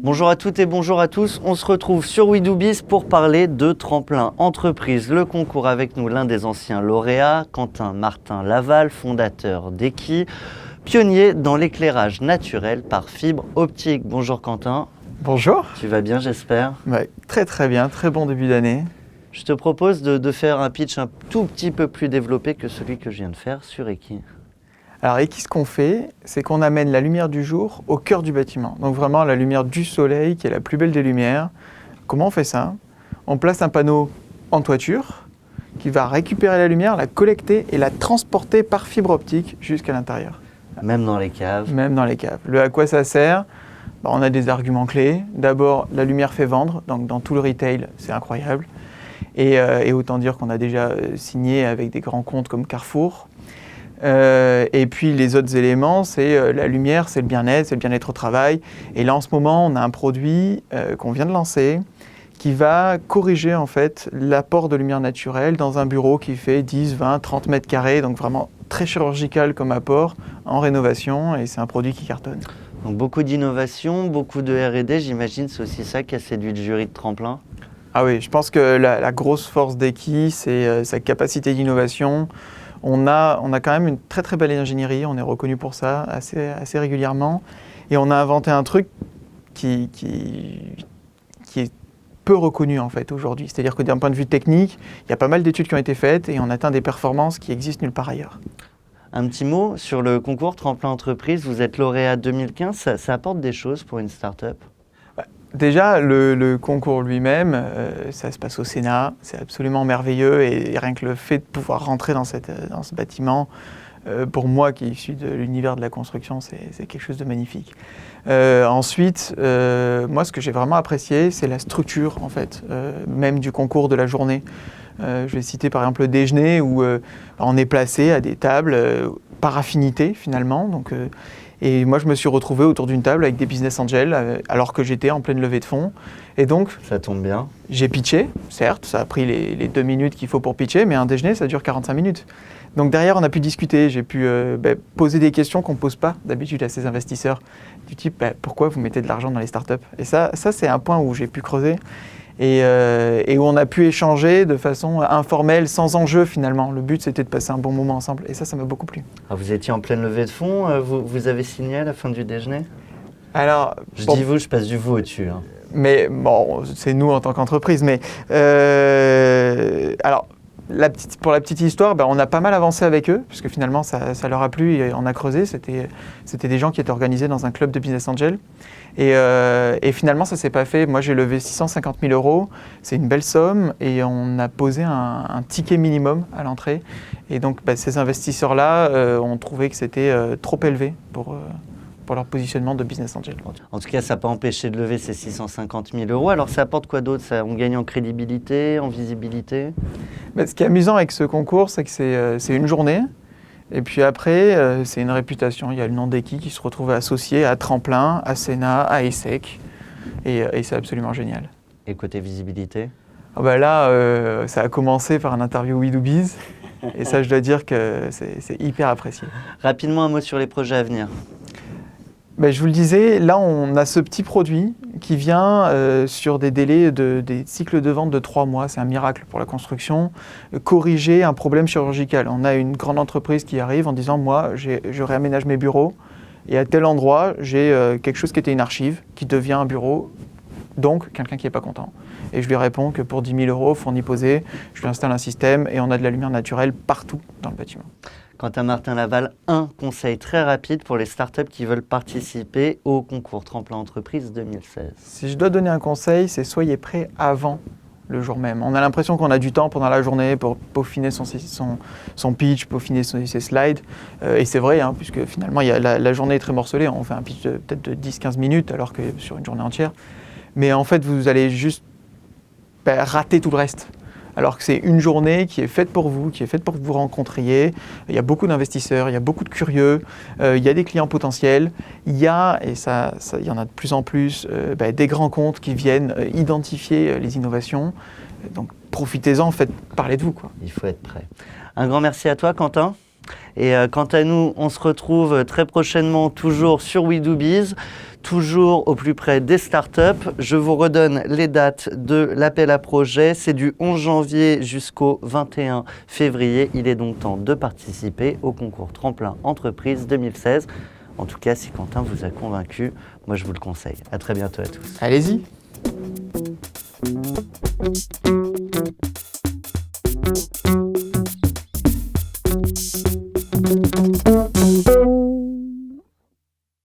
Bonjour à toutes et bonjour à tous, on se retrouve sur WeDoBiz pour parler de Tremplin Entreprise, le concours avec nous, l'un des anciens lauréats, Quentin Martin Laval, fondateur d'Eki, pionnier dans l'éclairage naturel par fibre optique. Bonjour Quentin. Bonjour. Tu vas bien j'espère? Ouais, très bien, très bon début d'année. Je te propose de faire un pitch un tout petit peu plus développé que celui que je viens de faire sur Eki. Alors Eki, ce qu'on fait, c'est qu'on amène la lumière du jour au cœur du bâtiment. Donc vraiment la lumière du soleil qui est la plus belle des lumières. Comment on fait ça? On place un panneau en toiture qui va récupérer la lumière, la collecter et la transporter par fibre optique jusqu'à l'intérieur. Même dans les caves? Même dans les caves. À quoi ça sert? On a des arguments clés. D'abord, la lumière fait vendre, donc dans tout le retail, c'est incroyable. Et autant dire qu'on a déjà signé avec des grands comptes comme Carrefour. Et puis les autres éléments, c'est la lumière, c'est le bien-être au travail. Et là en ce moment, on a un produit qu'on vient de lancer qui va corriger en fait l'apport de lumière naturelle dans un bureau qui fait 10, 20, 30 mètres carrés, donc vraiment très chirurgical comme apport en rénovation, et c'est un produit qui cartonne. Donc beaucoup d'innovation, beaucoup de R&D, j'imagine c'est aussi ça qui a séduit le jury de Tremplin? Ah oui, je pense que la grosse force d'Eki, c'est sa capacité d'innovation. On a quand même une très belle ingénierie, on est reconnu pour ça assez régulièrement. Et on a inventé un truc qui est peu reconnu en fait aujourd'hui. C'est-à-dire que d'un point de vue technique, il y a pas mal d'études qui ont été faites et on atteint des performances qui existent nulle part ailleurs. Un petit mot sur le concours Tremplin Entreprise, vous êtes lauréat 2015, ça apporte des choses pour une start-up? Déjà, le concours lui-même, ça se passe au Sénat, c'est absolument merveilleux et rien que le fait de pouvoir rentrer dans ce bâtiment, pour moi qui suis de l'univers de la construction, c'est quelque chose de magnifique. Ensuite, moi ce que j'ai vraiment apprécié, c'est la structure en fait, même du concours de la journée. Je vais citer par exemple le déjeuner où on est placé à des tables par affinité finalement. Et moi, je me suis retrouvé autour d'une table avec des business angels alors que j'étais en pleine levée de fonds. Et donc, ça tombe bien. J'ai pitché, certes, ça a pris les 2 minutes qu'il faut pour pitcher, mais un déjeuner, ça dure 45 minutes. Donc derrière, on a pu discuter, j'ai pu poser des questions qu'on ne pose pas d'habitude à ces investisseurs, du type pourquoi vous mettez de l'argent dans les startups? Et ça c'est un point où j'ai pu creuser. Et où on a pu échanger de façon informelle, sans enjeu finalement. Le but, c'était de passer un bon moment ensemble. Et ça m'a beaucoup plu. Alors, vous étiez en pleine levée de fonds, vous avez signé à la fin du déjeuner? Alors, dis vous, je passe du vous au-dessus. Hein. Mais bon, c'est nous en tant qu'entreprise. Mais alors, pour la petite histoire, on a pas mal avancé avec eux, puisque finalement, ça leur a plu et on a creusé. C'était des gens qui étaient organisés dans un club de business angel. Et finalement, ça ne s'est pas fait. Moi, j'ai levé 650 000 €. C'est une belle somme. Et on a posé un ticket minimum à l'entrée. Et donc, ces investisseurs-là ont trouvé que c'était trop élevé pour leur positionnement de business angel. En tout cas, ça n'a pas empêché de lever ces 650 000 €. Alors, ça apporte quoi d'autre? On gagne en crédibilité, en visibilité? Ce qui est amusant avec ce concours, c'est que c'est une journée. Et puis après, c'est une réputation. Il y a le nom d'Eki qui se retrouve associé à Tremplin, à Sénat, à ESSEC. Et c'est absolument génial. Et côté visibilité? Là, ça a commencé par une interview WeDoBiz. Et ça, je dois dire que c'est hyper apprécié. Rapidement, un mot sur les projets à venir. Je vous le disais, là, on a ce petit produit qui vient sur des délais, des cycles de vente de 3 mois. C'est un miracle pour la construction. Corriger un problème chirurgical. On a une grande entreprise qui arrive en disant « Moi, je réaménage mes bureaux et à tel endroit, j'ai quelque chose qui était une archive qui devient un bureau, donc quelqu'un qui n'est pas content. » Et je lui réponds que pour 10 000 € fournis posés, je lui installe un système et on a de la lumière naturelle partout dans le bâtiment. Quentin Martin Laval, un conseil très rapide pour les startups qui veulent participer au concours Tremplin Entreprise 2016. Si je dois donner un conseil, c'est soyez prêts avant le jour même. On a l'impression qu'on a du temps pendant la journée pour peaufiner son pitch, peaufiner ses slides. Et c'est vrai, puisque finalement la journée est très morcelée. On fait un pitch peut-être de 10-15 minutes alors que sur une journée entière. Mais en fait, vous allez juste rater tout le reste. Alors que c'est une journée qui est faite pour vous, qui est faite pour que vous rencontriez. Il y a beaucoup d'investisseurs, il y a beaucoup de curieux, il y a des clients potentiels. Il y a, et ça il y en a de plus en plus, des grands comptes qui viennent identifier les innovations. Donc profitez-en, faites parler de vous, quoi. Il faut être prêt. Un grand merci à toi, Quentin. Et quant à nous, on se retrouve très prochainement, toujours sur We Do Biz, toujours au plus près des startups. Je vous redonne les dates de l'appel à projet. C'est du 11 janvier jusqu'au 21 février. Il est donc temps de participer au concours Tremplin Entreprise 2016. En tout cas, si Quentin vous a convaincu, moi je vous le conseille. À très bientôt à tous. Allez-y.